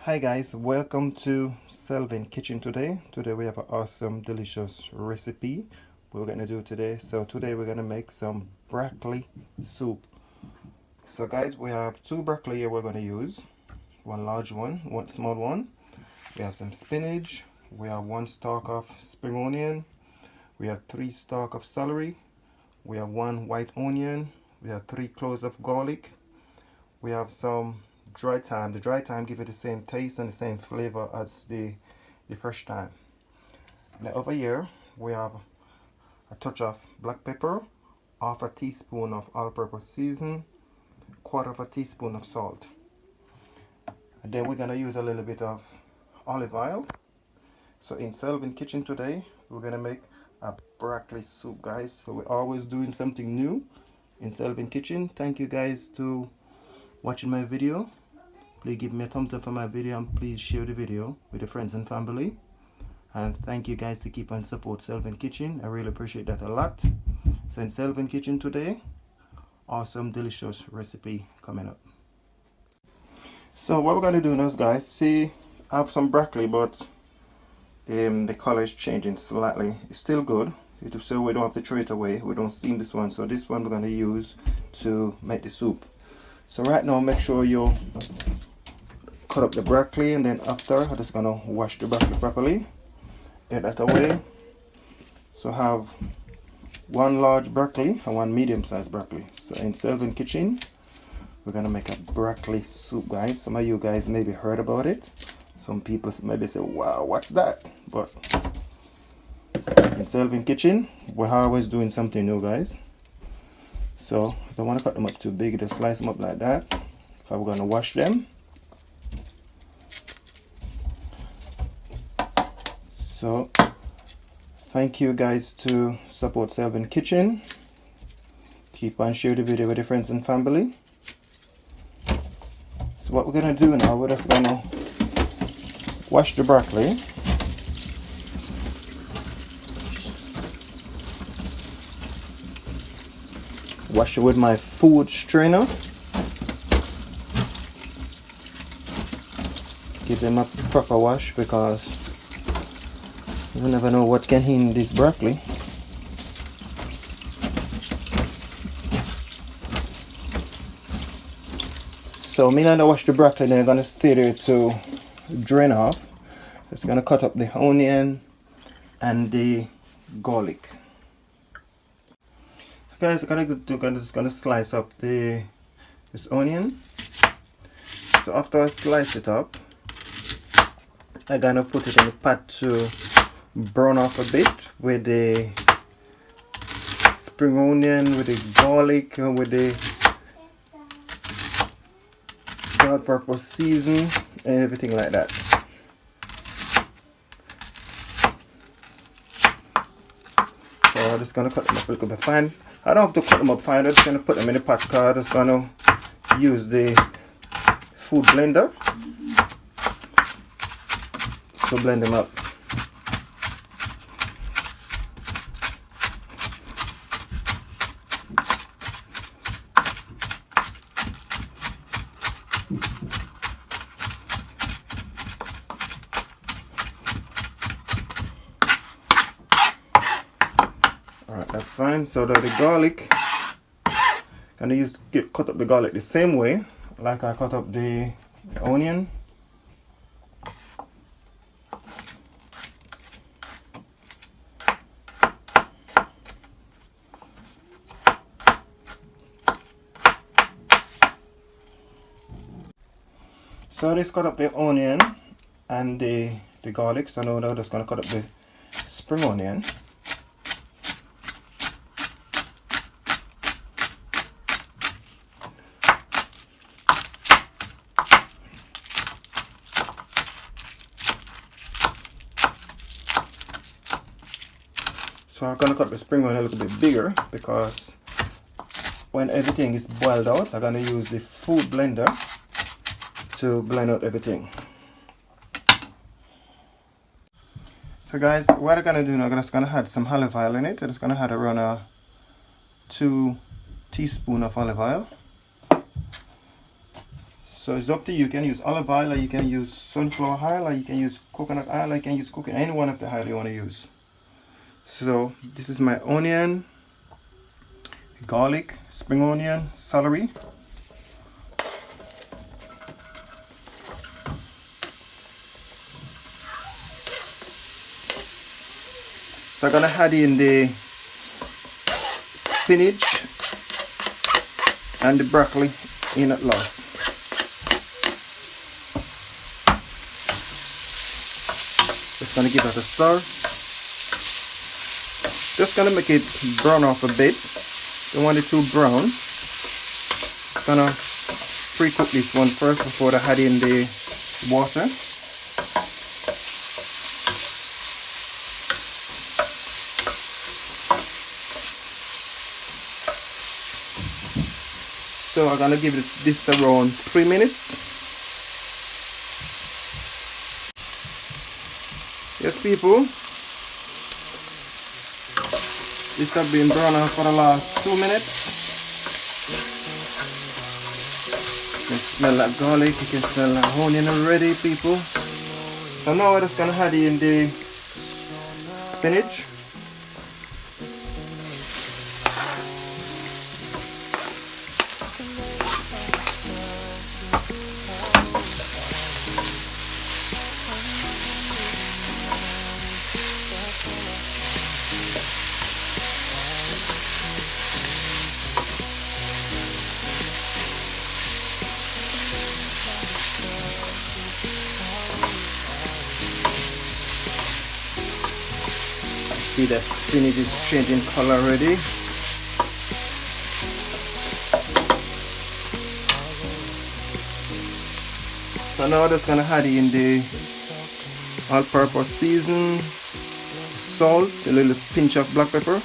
Hi guys, welcome to Selvin Kitchen today. Today we have an awesome delicious recipe we're going to do today. So today we're going to make some broccoli soup. So guys, we have two broccoli here we're going to use. One large one, one small one. We have some spinach. We have one stalk of spring onion. We have 3 stalk of celery. We have 1 white onion. We have 3 cloves of garlic. We have some dry thyme. The dry thyme give it the same taste and the same flavor as the fresh thyme. Now over here we have a touch of black pepper, half a teaspoon of all-purpose season, quarter of a teaspoon of salt. And then we're gonna use a little bit of olive oil. So in Selvin Kitchen today we're gonna make a broccoli soup, guys. So we're always doing something new in Selvin Kitchen. Thank you guys to watching my video. Please give me a thumbs up for my video and please share the video with your friends and family. And thank you guys to keep on support Selvin Kitchen. I really appreciate that a lot. So in Selvin Kitchen today, awesome delicious recipe coming up. So what we're going to do now, guys, see, I have some broccoli, but the color is changing slightly. It's still good, so we don't have to throw it away. We don't steam this one, so this one we're going to use to make the soup. So right now, make sure you cut up the broccoli, and then after I'm just gonna wash the broccoli properly, get that away. So have 1 large broccoli and 1 medium-sized broccoli. So in Selvin Kitchen we're gonna make a broccoli soup, guys. Some of you guys maybe heard about it. Some people maybe say, wow, what's that? But in Selvin Kitchen we're always doing something new, guys. So if I want to cut them up too big, just slice them up like that. So we're gonna wash them. So thank you guys to support Selvin Kitchen. Keep on sharing the video with your friends and family. So what we're gonna do now, we're just gonna wash the broccoli. Wash it with my food strainer. Give them a proper wash because you never know what can in this broccoli. So I'm gonna wash the broccoli, then I'm gonna stay there to drain off. Just gonna cut up the onion and the garlic. So guys, I'm just gonna slice up this onion. So after I slice it up, I'm gonna put it in the pot to brown off a bit with the spring onion, with the garlic, with the all-purpose season, and everything like that. So I'm just gonna cut them up a little bit fine. I don't have to cut them up fine, I'm just gonna put them in the pot card. I'm just gonna use the food blender to blend them up. Alright, that's fine. So the garlic, I'm gonna cut up the garlic the same way like I cut up the onion. So I just cut up the onion and the garlic. So now I'm just gonna cut up the spring onion. So I'm gonna cut the spring onion a little bit bigger because when everything is boiled out, I'm gonna use the food blender to blend out everything. So guys, what I'm gonna do now, I'm just gonna add some olive oil in it. I'm just gonna add around 2 teaspoons of olive oil. So it's up to you. You can use olive oil, or you can use sunflower oil, or you can use coconut oil, or you can use coconut, any one of the oil you want to use. So this is my onion, garlic, spring onion, celery. So I'm gonna add in the spinach and the broccoli in at last. Just gonna give it a stir. Just gonna make it brown off a bit. Don't want it too brown. Gonna pre-cook this one first before I add in the water. So I'm gonna give this around 3 minutes. Yes, people, this has been brown for the last 2 minutes. You can smell that garlic, you can smell that onion already, people. So now we're just gonna add in the spinach. See that spinach is changing color already. So now I'm just gonna add in the all-purpose season, salt, a little pinch of black pepper.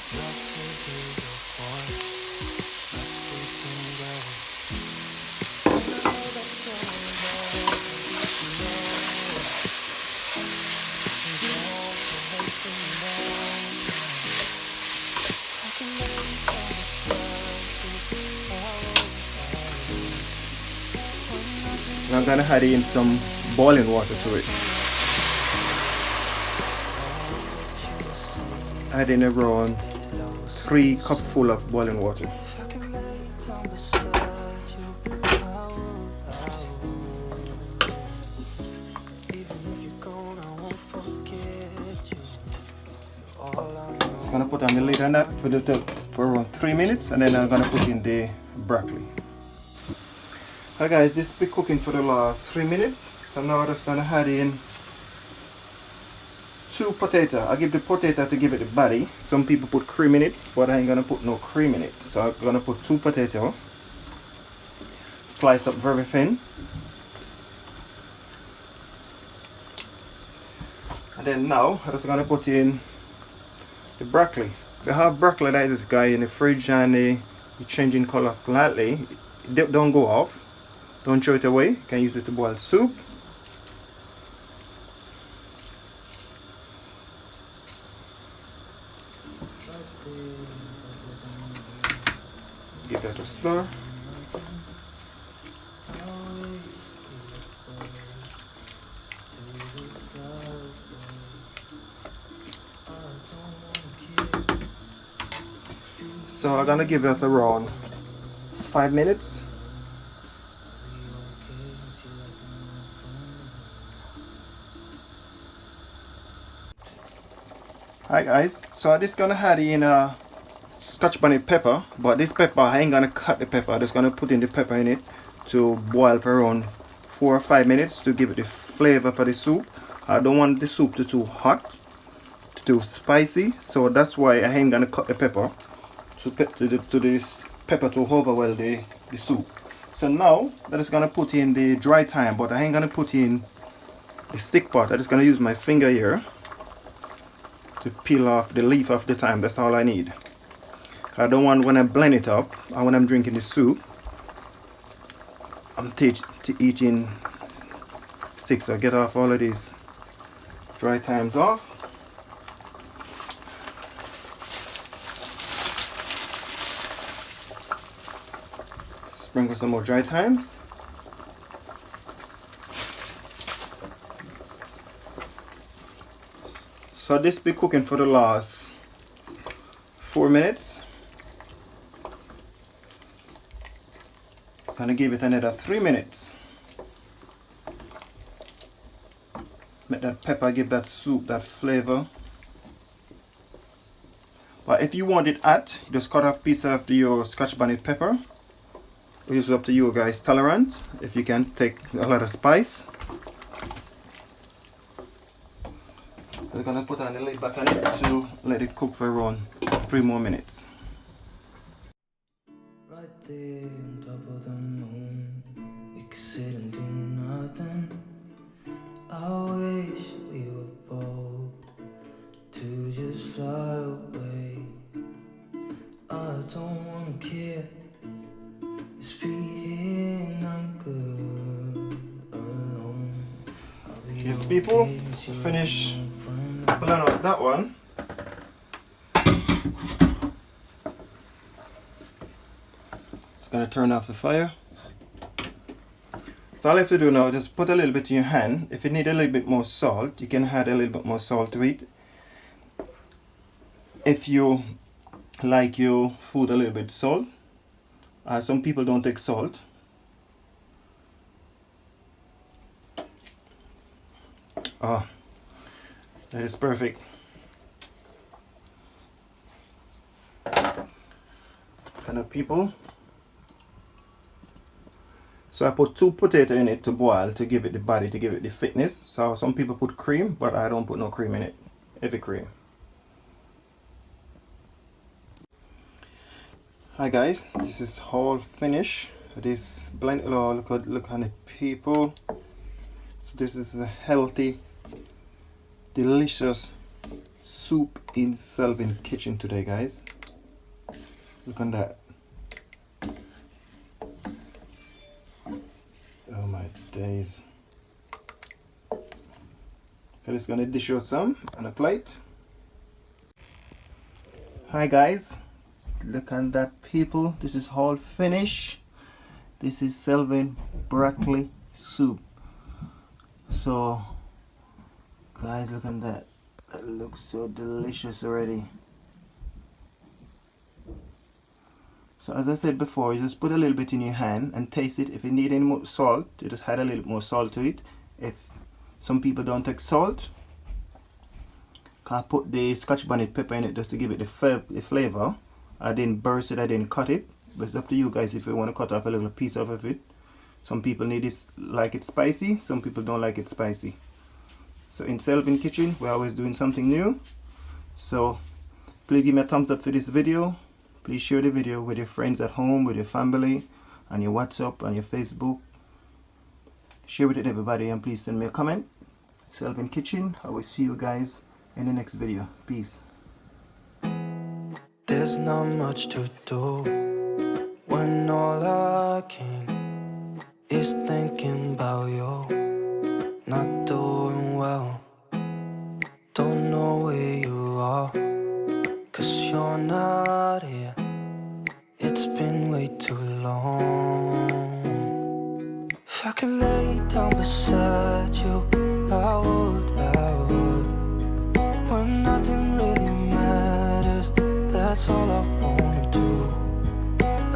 And I'm gonna add in some boiling water to it. Add in around 3 cupfuls of boiling water. Just gonna put on the lid on that for around 3 minutes, and then I'm gonna put in the broccoli. Hi guys, this has been cooking for the last 3 minutes. So now I'm just gonna add in 2 potatoes. I give the potato to give it the body. Some people put cream in it, but I ain't gonna put no cream in it. So I'm gonna put 2 potatoes, slice up very thin. And then now I'm just gonna put in the broccoli. We have broccoli like this guy in the fridge, and it's changing color slightly. Don't go off. Don't throw it away. You can use it to boil soup. Give that a stir. So I'm gonna give it around 5 minutes. Hi guys, so I'm just gonna add in a scotch bonnet pepper, but this pepper I ain't gonna cut the pepper. I'm just gonna put in the pepper in it to boil for around 4 or 5 minutes to give it the flavor for the soup. I don't want the soup to too hot, too spicy, so that's why I ain't gonna cut the pepper to this pepper to overwhelm the soup. So now I'm just gonna put in the dry thyme, but I ain't gonna put in the stick part. I'm just gonna use my finger here to peel off the leaf of the thyme. That's all I need. I don't want, when I blend it up and when I'm drinking the soup, I'm eating sticks. So I get off all of these dry thymes off. Sprinkle some more dry thymes. So this be cooking for the last 4 minutes. Gonna give it another 3 minutes. Make that pepper give that soup that flavor. But if you want it hot, just cut off a piece of your scotch bonnet pepper. It's up to you guys tolerant. If you can take a lot of spice. We're gonna put on the lid back on it to let it cook for around 3 more minutes. Right there on top of the moon, we could sit and do nothing. I wish we were bold to just fly away. I don't wanna care. Just be here and I'm good alone. Yes, people, to finish pulling out that one. Just gonna turn off the fire. So all you have to do now is just put a little bit in your hand. If you need a little bit more salt, you can add a little bit more salt to it. If you like your food a little bit salt, some people don't take salt. Oh, that is perfect. Kind of people. So I put 2 potatoes in it to boil to give it the body, to give it the thickness. So some people put cream, but I don't put no cream in it. Heavy cream. Hi guys, this is all finished. This blend. Oh, look on the people. So this is a healthy, delicious soup in Selvin kitchen today, guys. Look on that. Oh my days. I'm just gonna dish out some on a plate. Hi guys, look at that people. This is all finished. This is Selvin broccoli soup. So guys, look at that. That looks so delicious already. So as I said before, you just put a little bit in your hand and taste it. If you need any more salt, you just add a little more salt to it. If some people don't take salt, can put the scotch bonnet pepper in it just to give it the flavor. I didn't burst it, I didn't cut it, but it's up to you guys if you want to cut off a little piece of it. Some people need it, like it spicy, some people don't like it spicy. So in Selvin Kitchen, we're always doing something new. So please give me a thumbs up for this video. Please share the video with your friends at home, with your family, on your WhatsApp, on your Facebook. Share it with everybody and please send me a comment. Selvin Kitchen, I will see you guys in the next video. Peace. There's not much to do when all I can is thinking about you. Not doing well, don't know where you are, 'cause you're not here. It's been way too long. If I could lay down beside you, I would. When nothing really matters, that's all I wanna do.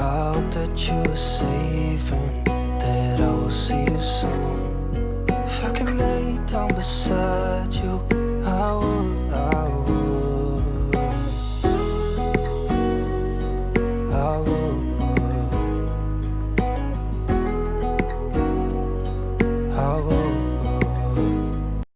I hope that you are safe and that I will see you soon. If I could lay down beside you, I would.